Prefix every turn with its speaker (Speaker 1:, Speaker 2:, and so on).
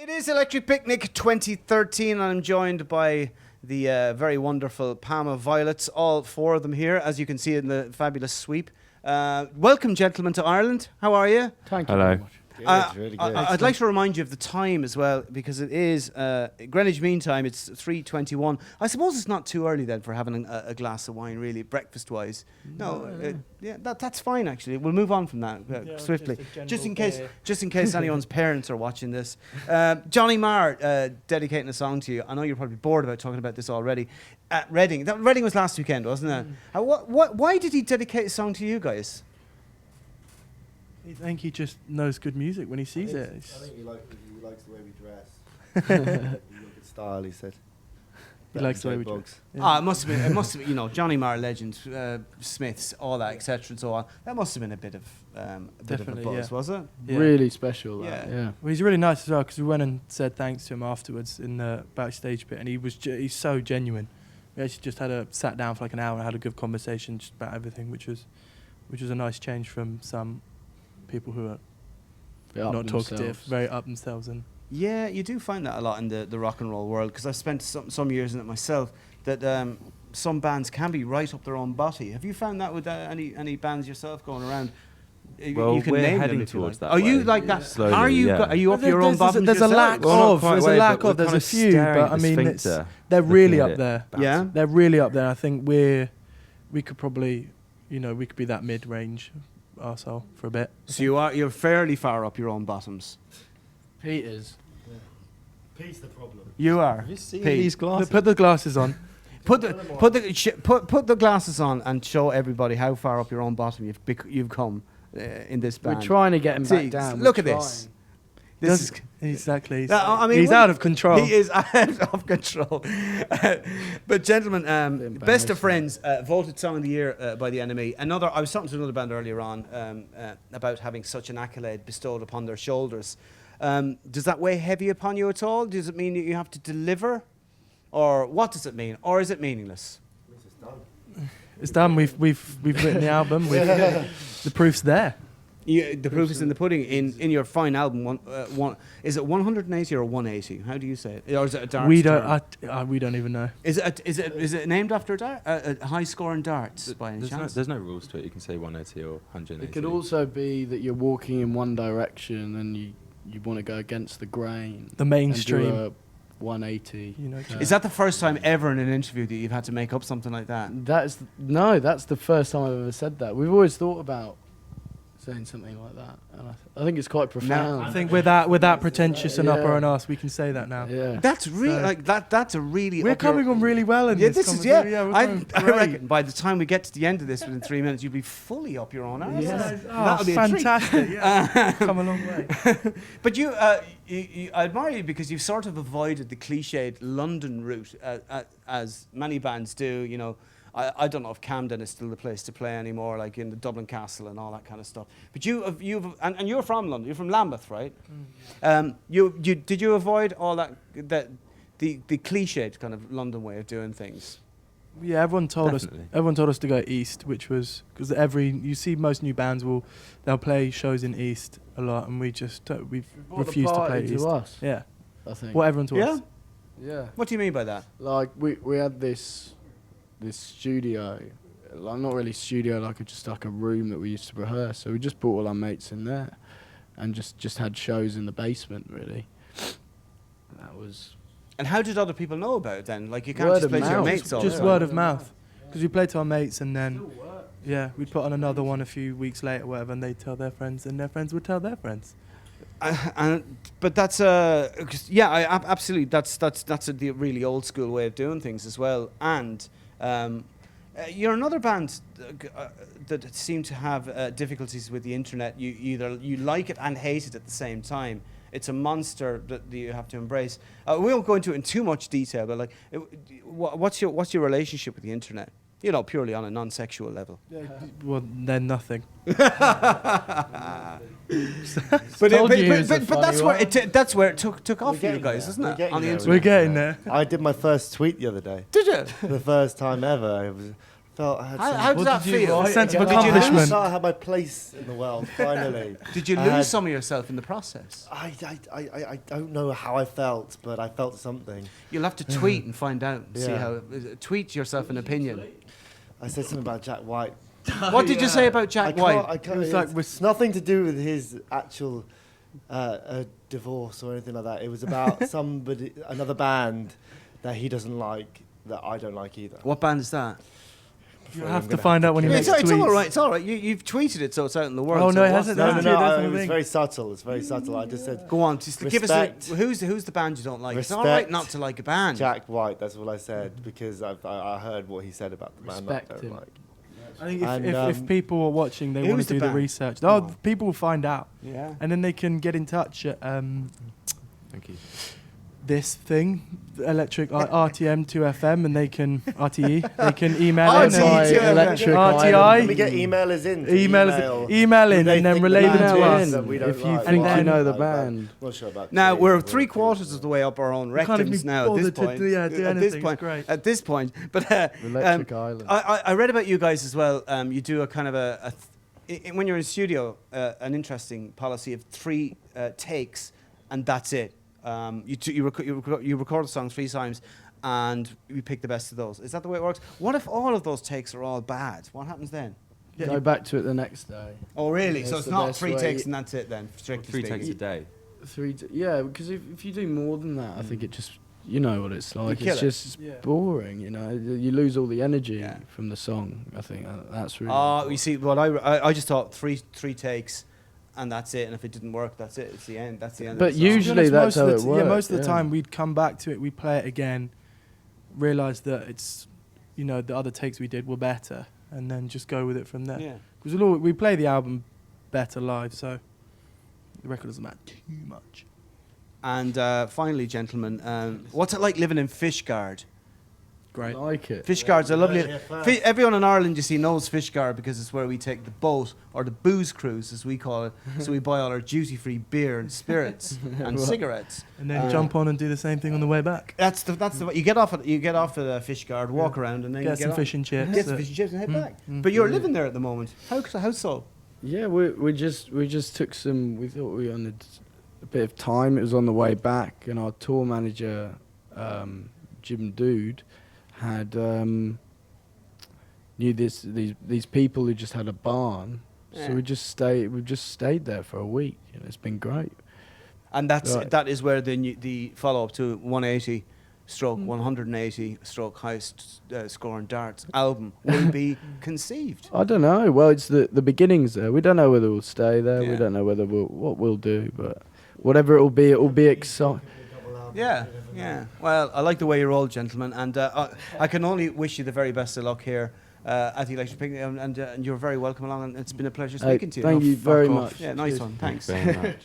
Speaker 1: It is Electric Picnic 2013, and I'm joined by the very wonderful Palma Violets, all four of them here, as you can see in the fabulous sweep. Welcome, gentlemen, to Ireland. How are you?
Speaker 2: Thank you very much.
Speaker 3: Good, really good.
Speaker 1: I'd like to remind you of the time as well, because it is Greenwich Mean Time. It's 3:21. I suppose it's not too early then for having a glass of wine, really, breakfast-wise. That's fine actually. We'll move on from that swiftly, just in case anyone's parents are watching this. Johnny Marr dedicating a song to you. I know you're probably bored about talking about this already. At Reading, Reading was last weekend, wasn't it? Why did he dedicate a song to you guys?
Speaker 4: I think he just knows good music when he sees it.
Speaker 3: I think he likes the way we dress. You look at style, he said.
Speaker 4: He likes the way we dress.
Speaker 1: Yeah. It must have been, you know, Johnny Marr legend, Smiths, all that, etc. and so on. That must have been a bit of a buzz, was it?
Speaker 2: Yeah. Really special.
Speaker 1: Yeah.
Speaker 4: Well, he's really nice as well, because we went and said thanks to him afterwards in the backstage bit, and he's so genuine. We actually just sat down for like an hour and had a good conversation just about everything, which was a nice change from some people who are not talkative, very up themselves. And
Speaker 1: yeah, you do find that a lot in the rock and roll world, because I've spent some years in it myself, that some bands can be right up their own body. Have you found that with any bands yourself going around?
Speaker 5: Well,
Speaker 1: you can
Speaker 5: we're
Speaker 1: name
Speaker 5: heading
Speaker 1: them
Speaker 5: towards that.
Speaker 1: Are you
Speaker 5: way,
Speaker 1: like that?
Speaker 5: slowly,
Speaker 1: Are you?
Speaker 5: yeah.
Speaker 1: Are you up your own bottom?
Speaker 4: There's a lack
Speaker 5: Well,
Speaker 4: of. There's a lack of. There's a few, but I mean, they're really up there.
Speaker 1: Yeah,
Speaker 4: they're really up there. I think we could probably, we could be that mid-range arsehole for a bit.
Speaker 1: So you're fairly far up your own bottoms.
Speaker 2: Pete is.
Speaker 3: Pete's the problem.
Speaker 1: You are.
Speaker 5: Have you seen
Speaker 1: Pete.
Speaker 5: these glasses?
Speaker 4: Put the glasses on.
Speaker 1: Put the glasses on and show everybody how far up your own bottom you've come in this band.
Speaker 2: We're trying to get him back down.
Speaker 1: Look at this. This is
Speaker 4: Exactly.
Speaker 1: he's
Speaker 4: out of control.
Speaker 1: He is out of control. But gentlemen, Best of Friends, voted Song of the Year by the NME. I was talking to another band earlier on about having such an accolade bestowed upon their shoulders. Does that weigh heavy upon you at all? Does it mean that you have to deliver? Or what does it mean? Or is it meaningless?
Speaker 4: It's done. We've written the album. The proof's there.
Speaker 1: The proof is in the pudding. In your fine album, is it 180 or 180? How do you say it? Or is it a darts?
Speaker 4: We don't even know.
Speaker 1: Is it named after a high score in darts by any chance?
Speaker 5: There's no rules to it. You can say 180 or 180.
Speaker 2: It could also be that you're walking in one direction and you want to go against the grain.
Speaker 4: The mainstream.
Speaker 2: And do a 180.
Speaker 1: Is that the first time ever in an interview that you've had to make up something like that?
Speaker 2: That's the first time I've ever said that. We've always thought about saying something like that, and I think it's quite profound.
Speaker 4: I think we're that pretentious and up our own arse. We can say that now.
Speaker 2: Yeah,
Speaker 1: that's really That's a really.
Speaker 4: We're coming on really well in this.
Speaker 1: I reckon by the time we get to the end of this within 3 minutes, you'll be fully up your own arse.
Speaker 4: Yeah.
Speaker 1: That'll be
Speaker 4: fantastic. Yeah, come a long way.
Speaker 1: But I admire you because you've sort of avoided the cliched London route, as many bands do. I don't know if Camden is still the place to play anymore, like in the Dublin Castle and all that kind of stuff. But and you're from London. You're from Lambeth, right? Did you avoid all that the cliched kind of London way of doing things?
Speaker 4: Yeah, everyone told us to go east, which was because you see most new bands they'll play shows in east a lot, and we've refused to play east.
Speaker 2: Us,
Speaker 4: yeah,
Speaker 2: I think.
Speaker 4: What everyone told us.
Speaker 2: Yeah.
Speaker 1: What do you mean by that?
Speaker 2: Like we had this studio, like not really studio, just like a room that we used to rehearse. So we just brought all our mates in there, and just had shows in the basement. Really, that was.
Speaker 1: And how did other people know about it then? Like you can't
Speaker 2: Word
Speaker 1: just
Speaker 2: of
Speaker 1: play to your
Speaker 2: mouth.
Speaker 1: mates all
Speaker 4: Just
Speaker 1: the time.
Speaker 4: word of mouth, because we played to our mates, and then we'd put on another one a few weeks later, whatever, and they'd tell their friends, and their friends would tell their friends.
Speaker 1: But that's absolutely that's the really old school way of doing things as well. And you're another band that seem to have difficulties with the internet. You like it and hate it at the same time. It's a monster that you have to embrace. We won't go into it in too much detail, but what's your relationship with the internet? Purely on a non-sexual level.
Speaker 4: Well, then nothing.
Speaker 1: But that's where it took off for you guys, isn't it? On the internet.
Speaker 4: We're getting there.
Speaker 3: I did my first tweet the other day.
Speaker 1: Did you?
Speaker 3: The first time ever. It was Felt I had
Speaker 1: How did
Speaker 4: What
Speaker 1: that
Speaker 4: did you
Speaker 1: feel?
Speaker 4: write? A sense of
Speaker 1: Did you
Speaker 4: accomplishment.
Speaker 1: lose-
Speaker 3: I had my place in the world, finally.
Speaker 1: Did you
Speaker 3: I
Speaker 1: lose
Speaker 3: had-
Speaker 1: some of yourself in the process?
Speaker 3: I don't know how I felt, but I felt something.
Speaker 1: You'll have to tweet and find out. And see
Speaker 3: Yeah.
Speaker 1: how. Tweet yourself an opinion.
Speaker 3: I said something about Jack White.
Speaker 1: What did you say about Jack White?
Speaker 3: I can't,
Speaker 4: It was like
Speaker 3: it's nothing to do with his actual divorce or anything like that. It was about another band that he doesn't like, that I don't like either.
Speaker 1: What band is that?
Speaker 4: You have to find out when he
Speaker 1: Yeah,
Speaker 4: makes
Speaker 1: it's all
Speaker 4: tweets.
Speaker 1: right. It's all right. You've tweeted it, so it's out in the world.
Speaker 4: Oh,
Speaker 1: so
Speaker 4: no, it
Speaker 1: what's
Speaker 4: hasn't.
Speaker 1: that?
Speaker 3: No,
Speaker 4: That's
Speaker 3: no,
Speaker 4: it,
Speaker 3: no.
Speaker 4: that's
Speaker 3: It
Speaker 4: the
Speaker 3: was
Speaker 4: thing.
Speaker 3: very subtle. It's very subtle. I just said
Speaker 1: Go on, just give us a,
Speaker 3: Respect.
Speaker 1: who's the band you don't like. It's all right
Speaker 3: Respect
Speaker 1: not to like a band.
Speaker 3: Jack White. That's what I said because I heard what he said about the band. that I
Speaker 2: Respect
Speaker 3: don't
Speaker 2: him.
Speaker 3: like.
Speaker 4: I think
Speaker 3: And,
Speaker 4: if people are watching, they
Speaker 1: who's
Speaker 4: want to
Speaker 1: the
Speaker 4: do the
Speaker 1: band?
Speaker 4: research.
Speaker 1: Come
Speaker 4: Oh,
Speaker 1: on.
Speaker 4: people will find out,
Speaker 1: Yeah.
Speaker 4: and then they can get in touch at
Speaker 5: Thank you.
Speaker 4: this thing, Electric RTM 2FM, and they can RTE. They can email in.
Speaker 1: RTE
Speaker 2: My
Speaker 1: too,
Speaker 2: electric
Speaker 4: RTI.
Speaker 2: island.
Speaker 3: Can we get emailers in? to
Speaker 4: Email in
Speaker 3: who they
Speaker 4: and then
Speaker 3: think
Speaker 4: relay
Speaker 3: the
Speaker 4: them
Speaker 3: band
Speaker 4: to
Speaker 3: is
Speaker 4: us.
Speaker 3: that we don't
Speaker 2: If you
Speaker 3: like.
Speaker 2: think
Speaker 3: Well,
Speaker 2: you
Speaker 3: I
Speaker 2: know
Speaker 3: don't
Speaker 2: the
Speaker 3: like that.
Speaker 2: band.
Speaker 3: Not sure about
Speaker 1: Now
Speaker 3: Jay,
Speaker 1: we're
Speaker 3: but
Speaker 1: 3/4 of the way up our own
Speaker 4: We can't even
Speaker 1: rectums
Speaker 4: be
Speaker 1: now. At this
Speaker 4: bothered to
Speaker 1: point,
Speaker 4: do
Speaker 1: at
Speaker 4: anything,
Speaker 1: this
Speaker 4: it's
Speaker 1: point,
Speaker 4: great.
Speaker 1: at this point. But
Speaker 2: Electric Island.
Speaker 1: I read about you guys as well. You do a kind of when you're in studio, an interesting policy of 3 takes, and that's it. You record the song 3 times, and you pick the best of those. Is that the way it works? What if all of those takes are all bad? What happens then?
Speaker 4: Yeah,
Speaker 2: Go back to it the next day.
Speaker 1: Oh, really?
Speaker 2: That's
Speaker 1: so it's
Speaker 2: the
Speaker 1: not
Speaker 2: best
Speaker 1: 3
Speaker 2: way.
Speaker 1: takes and that's it then. Strictly
Speaker 5: 3 takes a
Speaker 1: speaking.
Speaker 5: day.
Speaker 2: Yeah, because if you do more than that, I think it just, you know what it's like.
Speaker 1: kill
Speaker 2: It's
Speaker 1: it.
Speaker 2: just
Speaker 4: Yeah.
Speaker 2: boring, you know. You lose all the energy
Speaker 1: Yeah.
Speaker 2: from the song. I think that's really.
Speaker 1: You see, well, I just thought three takes, and that's it. And if it didn't work, that's it. It's the end. That's the end.
Speaker 2: But
Speaker 1: of the song.
Speaker 2: usually that's how it
Speaker 4: Yeah,
Speaker 2: works.
Speaker 4: most of the
Speaker 2: yeah.
Speaker 4: time we'd come back to it, we'd play it again, realise that it's, the other takes we did were better, and then just go with it from there.
Speaker 1: Yeah.
Speaker 4: Because we play the album better live, so the record doesn't matter too much.
Speaker 1: And finally, gentlemen, what's it like living in Fishguard?
Speaker 4: Great.
Speaker 2: Like it.
Speaker 1: Fishguard's a lovely.
Speaker 3: Yeah, first.
Speaker 1: Everyone in Ireland, you see, knows Fishguard because it's where we take the boat or the booze cruise, as we call it. So we buy all our duty-free beer and spirits and cigarettes.
Speaker 4: And then jump on and do the same thing on the way back.
Speaker 1: That's the you get off at Fishguard, walk around, and then
Speaker 4: Get
Speaker 1: you
Speaker 4: some
Speaker 1: get
Speaker 4: fish and chips.
Speaker 1: Get some fish and chips and head
Speaker 4: Mm,
Speaker 1: back.
Speaker 4: mm.
Speaker 1: But you're living there at the moment. How so?
Speaker 2: Yeah, we just took some. We thought we wanted a bit of time. It was on the way back, and our tour manager, Jim Dude, had knew these people who just had a barn.
Speaker 1: Yeah.
Speaker 2: So we've just stayed there for a week. It's been great.
Speaker 1: And
Speaker 2: Right.
Speaker 1: that is where the follow up to 180 stroke 180 stroke highest score in darts album will be conceived.
Speaker 2: I don't know. Well, it's the beginnings there. We don't know whether we'll stay there.
Speaker 1: Yeah.
Speaker 2: We don't know what we'll do, but whatever it will be exciting.
Speaker 1: Yeah, yeah. Well, I like the way you roll, gentlemen, and I can only wish you the very best of luck here at the Electric Picnic, and you're very welcome along, and it's been a pleasure speaking to you.
Speaker 2: Thank you very
Speaker 4: off.
Speaker 2: much.
Speaker 1: Yeah, nice
Speaker 2: Cheers.
Speaker 1: one. Thanks.
Speaker 5: Very much.